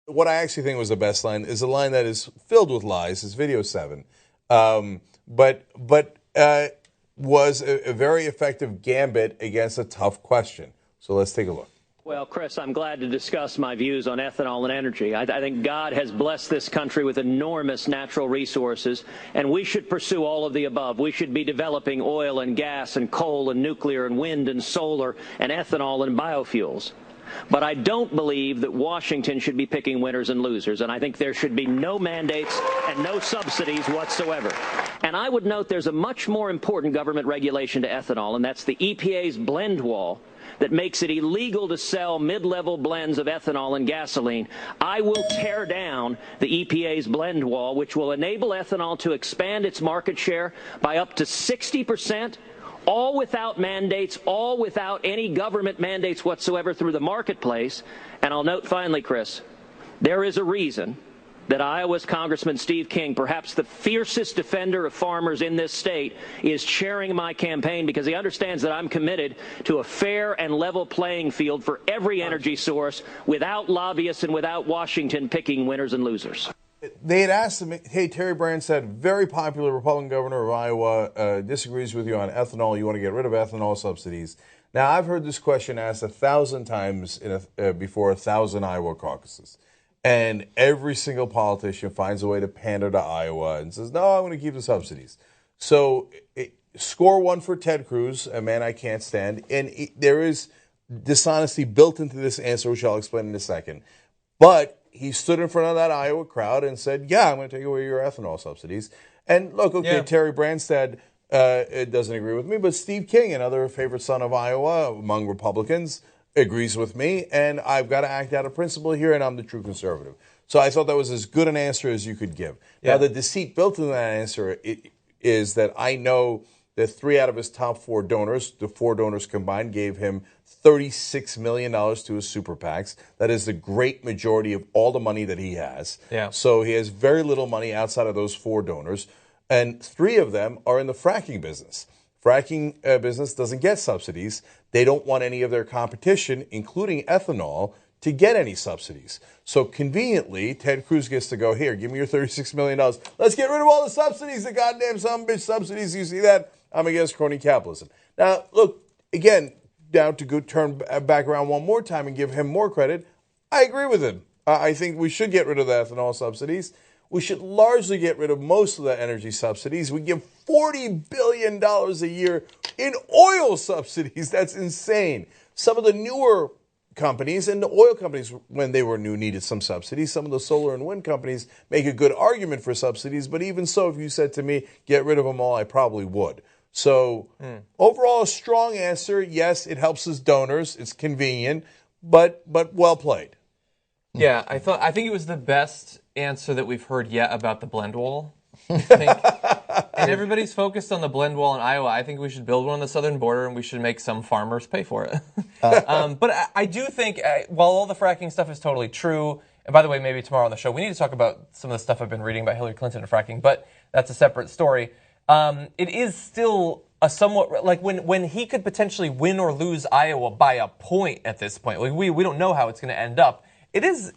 what I actually think was the best line is a line that is filled with lies. It's video 7, but was a very effective gambit against a tough question. So let's take a look. Well, Chris, I'm glad to discuss my views on ethanol and energy. I think God has blessed this country with enormous natural resources, and we should pursue all of the above. We should be developing oil and gas and coal and nuclear and wind and solar and ethanol and biofuels. But I don't believe that Washington should be picking winners and losers, and I think there should be no mandates and no subsidies whatsoever. And I would note there's a much more important government regulation to ethanol, and that's the EPA's blend wall that makes it illegal to sell mid-level blends of ethanol and gasoline. I will tear down the EPA's blend wall, which will enable ethanol to expand its market share by up to 60%, all without mandates, all without any government mandates whatsoever through the marketplace. And I'll note finally, Chris, there is a reason that Iowa's Congressman Steve King, perhaps the fiercest defender of farmers in this state, is chairing my campaign, because he understands that I'm committed to a fair and level playing field for every energy source without lobbyists and without Washington picking winners and losers. They had asked him, hey, Terry Branstad, very popular Republican governor of Iowa, disagrees with you on ethanol. You want to get rid of ethanol subsidies. Now, I've heard this question asked 1,000 times before 1,000 Iowa caucuses. And every single politician finds a way to pander to Iowa and says, no, I'm going to keep the subsidies. So score one for Ted Cruz, a man I can't stand. And there is dishonesty built into this answer, which I'll explain in a second. But he stood in front of that Iowa crowd and said, yeah, I'm going to take away your ethanol subsidies. And look, okay, yeah. Terry Branstad doesn't agree with me, but Steve King, another favorite son of Iowa among Republicans, agrees with me, and I've got to act out of principle here, and I'm the true conservative. So I thought that was as good an answer as you could give. Yeah. Now, the deceit built into that answer is that I know that 3 out of his top 4 donors, the 4 donors combined, gave him $36 million to his super PACs. That is the great majority of all the money that he has. Yeah. So he has very little money outside of those 4 donors, and 3 of them are in the fracking business. Fracking business doesn't get subsidies. They don't want any of their competition, including ethanol, to get any subsidies. So conveniently, Ted Cruz gets to go, here, give me your $36 million. Let's get rid of all the subsidies, the goddamn son of a bitch subsidies. You see that? I'm against crony capitalism. Now, look, again, now to turn back around one more time and give him more credit, I agree with him. I think we should get rid of the ethanol subsidies. We should largely get rid of most of the energy subsidies. We give $40 billion a year in oil subsidies. That's insane. Some of the newer companies, and the oil companies, when they were new, needed some subsidies. Some of the solar and wind companies make a good argument for subsidies. But even so, if you said to me, get rid of them all, I probably would. So overall, a strong answer. Yes, it helps his donors. It's convenient, but well played. Yeah, I think it was the best answer that we've heard yet about the blend wall. I think. And everybody's focused on the blend wall in Iowa. I think we should build one on the southern border, and we should make some farmers pay for it. But I do think, while all the fracking stuff is totally true, and by the way, maybe tomorrow on the show, we need to talk about some of the stuff I've been reading about Hillary Clinton and fracking, but that's a separate story. It is still a somewhat, like when he could potentially win or lose Iowa by a point at this point. Like we don't know how it's going to end up. It is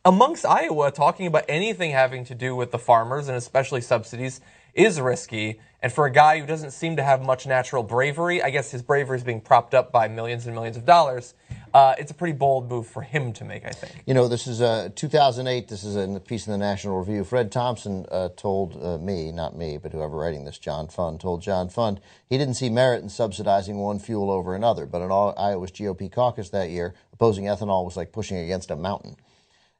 amongst Iowa, talking about anything having to do with the farmers and especially subsidies is risky. And for a guy who doesn't seem to have much natural bravery, I guess his bravery is being propped up by millions and millions of dollars. It's a pretty bold move for him to make, I think. You know, this is 2008. This is in the piece in the National Review. Fred Thompson told me, not me, but whoever writing this, John Fund, told John Fund he didn't see merit in subsidizing one fuel over another. But in Iowa's GOP caucus that year, opposing ethanol was like pushing against a mountain.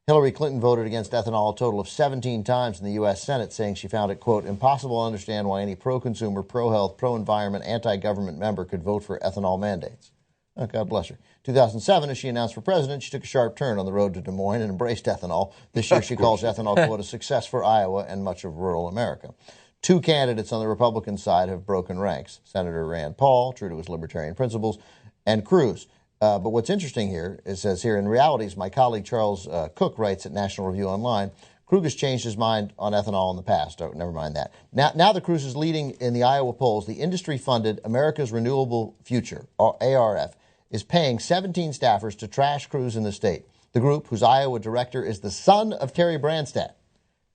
Hillary Clinton voted against ethanol a total of 17 times in the U.S. Senate, saying she found it, quote, impossible to understand why any pro-consumer, pro-health, pro-environment, anti-government member could vote for ethanol mandates. Oh, God bless her. 2007, as she announced for president, she took a sharp turn on the road to Des Moines and embraced ethanol. This year she calls ethanol, quote, a success for Iowa and much of rural America. 2 candidates on the Republican side have broken ranks. Senator Rand Paul, true to his libertarian principles, and Cruz. But what's interesting here, it says here, in reality, as my colleague Charles Cook writes at National Review Online, Krug has changed his mind on ethanol in the past. Oh, never mind that. Now that Cruz is leading in the Iowa polls, the industry-funded America's Renewable Future, or ARF, is paying 17 staffers to trash Cruz in the state. The group, whose Iowa director is the son of Terry Branstad,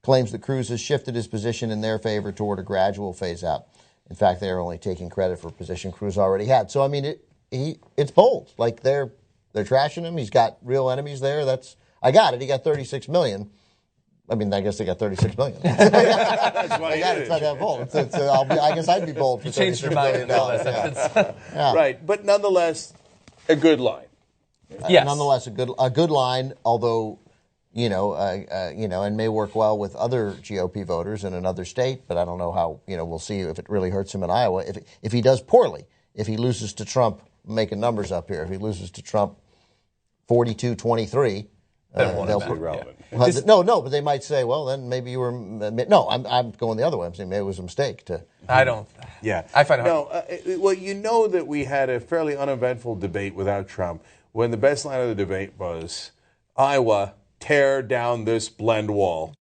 claims that Cruz has shifted his position in their favor toward a gradual phase-out. In fact, they are only taking credit for a position Cruz already had. So, I mean, it's bold. Like, they're trashing him. He's got real enemies there. I got it. He got $36 million. I mean, I guess they got $36 million. That's why It's not that bold. I guess I'd be bold for $36 million. Yeah. Right, but nonetheless, a good line. Yes. Nonetheless, a good line, although, and may work well with other GOP voters in another state, but I don't know how, we'll see if it really hurts him in Iowa. If he does poorly, if he loses to Trump, I'm making numbers up here, if he loses to Trump 42-23, they'll be relevant. No, but they might say, well, then maybe you were. No, I'm going the other way. I'm saying maybe it was a mistake to. I don't. Yeah, I find it hard. No, well, you know that we had a fairly uneventful debate without Trump when the best line of the debate was Iowa, tear down this blend wall.